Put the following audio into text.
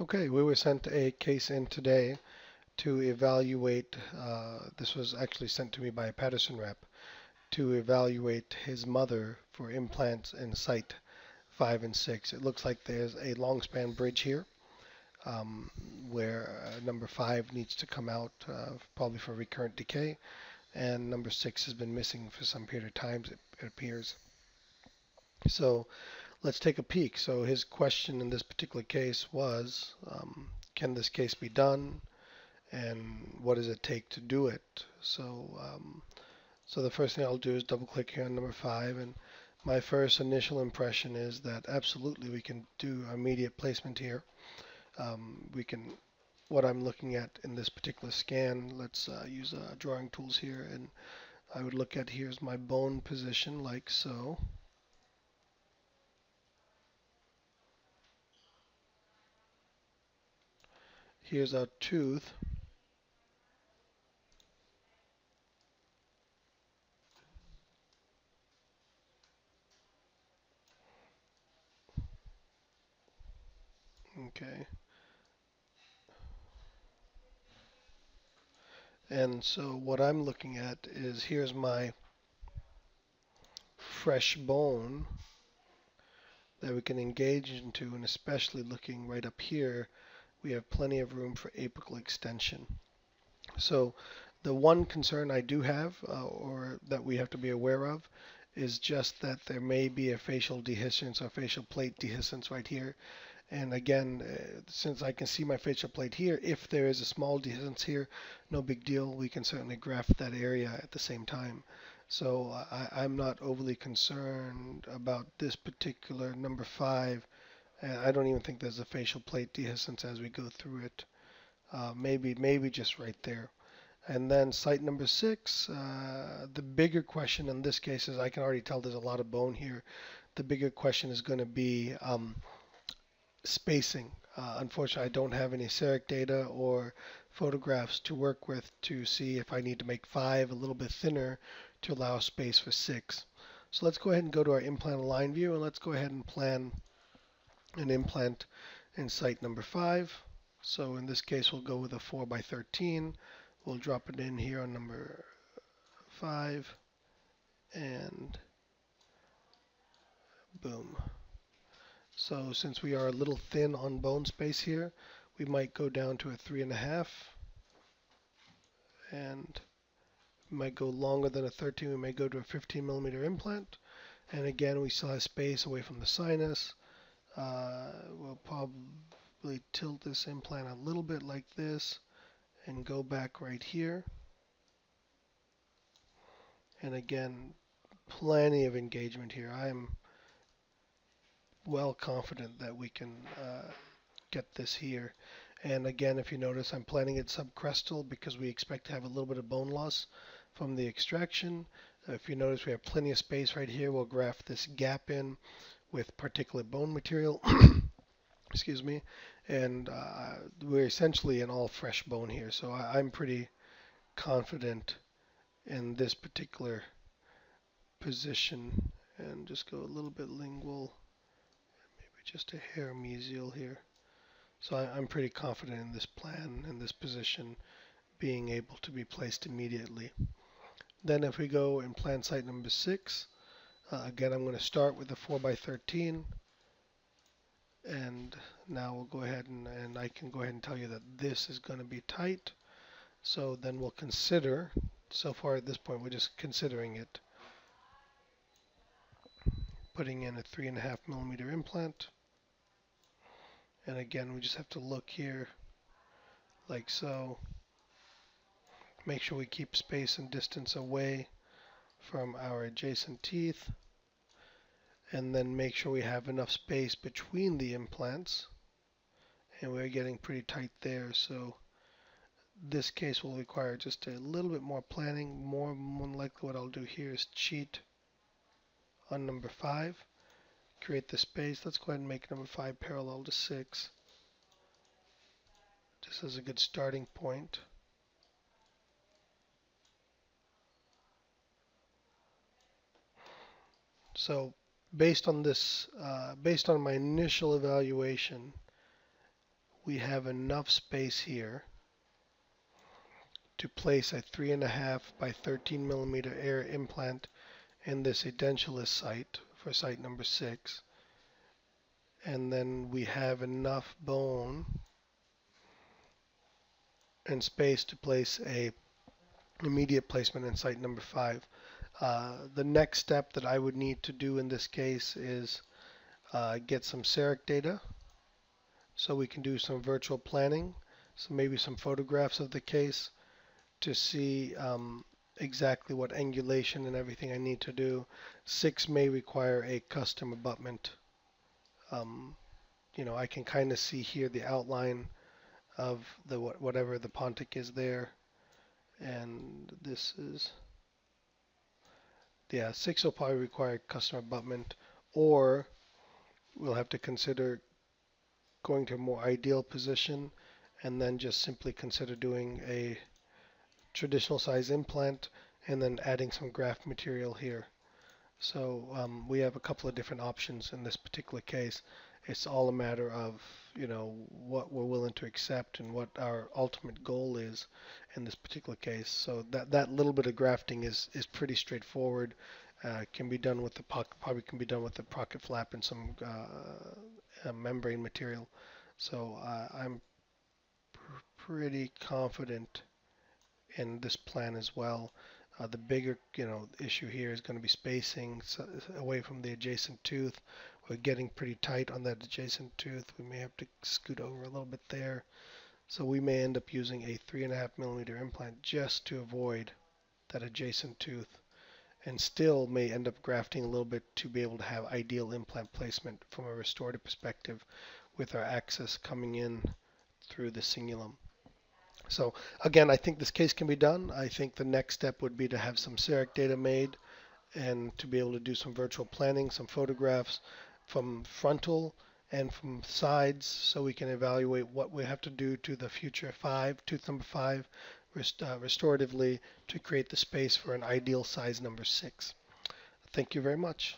Okay, we were sent a case in today to evaluate, this was actually sent to me by a Patterson rep, to evaluate his mother for implants in site 5 and 6. It looks like there's a long span bridge here um, where number 5 needs to come out probably for recurrent decay, and number 6 has been missing for some period of time, it appears. So let's take a peek. So his question in this particular case was, can this case be done? And what does it take to do it? So the first thing I'll do is double click here on number 5, and my first initial impression is that absolutely we can do immediate placement here. We can, what I'm looking at in this particular scan, let's use drawing tools here, and I would look at here's my bone position like so. Here's our tooth. Okay. And so what I'm looking at is here's my fresh bone that we can engage into, and especially looking right up here, we have plenty of room for apical extension. So the one concern I do have, or that we have to be aware of, is just that there may be a facial dehiscence or facial plate dehiscence right here. And again, since I can see my facial plate here, if there is a small dehiscence here, no big deal. We can certainly graft that area at the same time. So I'm not overly concerned about this particular number 5. And I don't even think there's a facial plate dehiscence as we go through it. Maybe just right there. And then site number 6, the bigger question in this case is I can already tell there's a lot of bone here. The bigger question is going to be spacing. Unfortunately, I don't have any CEREC data or photographs to work with to see if I need to make 5 a little bit thinner to allow space for 6. So let's go ahead and go to our implant align view, and let's go ahead and plan an implant in site number 5. So in this case, we'll go with a 4 by 13. We'll drop it in here on number 5, and boom. So since we are a little thin on bone space here, we might go down to a 3.5, and we might go longer than a 13. We may go to a 15 millimeter implant. And again, we still have space away from the sinus. We'll probably tilt this implant a little bit like this and go back right here. And again, plenty of engagement here. I am well confident that we can get this here. And again, if you notice, I'm planning it subcrestal because we expect to have a little bit of bone loss from the extraction. If you notice, we have plenty of space right here. We'll graft this gap in with particulate bone material. Excuse me. And we're essentially an all fresh bone here. So I'm pretty confident in this particular position. And just go a little bit lingual, maybe just a hair mesial here. So I'm pretty confident in this plan and this position being able to be placed immediately. Then if we go in plan site number 6, again I'm going to start with the 4 by 13, and now we'll go ahead and I can go ahead and tell you that this is going to be tight. So then we'll consider, so far at this point we're just considering it, putting in a 3.5 millimeter implant. And again, we just have to look here like so. Make sure we keep space and distance away from our adjacent teeth. And then make sure we have enough space between the implants. And we're getting pretty tight there. So this case will require just a little bit more planning. More than likely what I'll do here is cheat on number 5. Create the space. Let's go ahead and make number 5 parallel to 6. Just as a good starting point. So based on this, based on my initial evaluation, we have enough space here to place a 3.5 by 13 millimeter air implant in this edentulous site for site number 6. And then we have enough bone and space to place a immediate placement in site number 5. The next step that I would need to do in this case is get some CEREC data so we can do some virtual planning, so maybe some photographs of the case to see exactly what angulation and everything I need to do. 6 may require a custom abutment. I can kind of see here the outline of the whatever the pontic is there, and this is, yeah, 6 will probably require custom abutment, or we'll have to consider going to a more ideal position and then just simply consider doing a traditional size implant and then adding some graft material here. So we have a couple of different options in this particular case. It's all a matter of, what we're willing to accept and what our ultimate goal is in this particular case. So that little bit of grafting is pretty straightforward. Can be done with the probably can be done with the pocket flap and some membrane material. So I'm pretty confident in this plan as well. The bigger, issue here is going to be spacing away from the adjacent tooth. We're getting pretty tight on that adjacent tooth. We may have to scoot over a little bit there. So we may end up using a 3.5 millimeter implant just to avoid that adjacent tooth, and still may end up grafting a little bit to be able to have ideal implant placement from a restorative perspective with our access coming in through the cingulum. So again, I think this case can be done. I think the next step would be to have some CEREC data made and to be able to do some virtual planning, some photographs from frontal and from sides so we can evaluate what we have to do to the future tooth number 5, restoratively to create the space for an ideal size number 6. Thank you very much.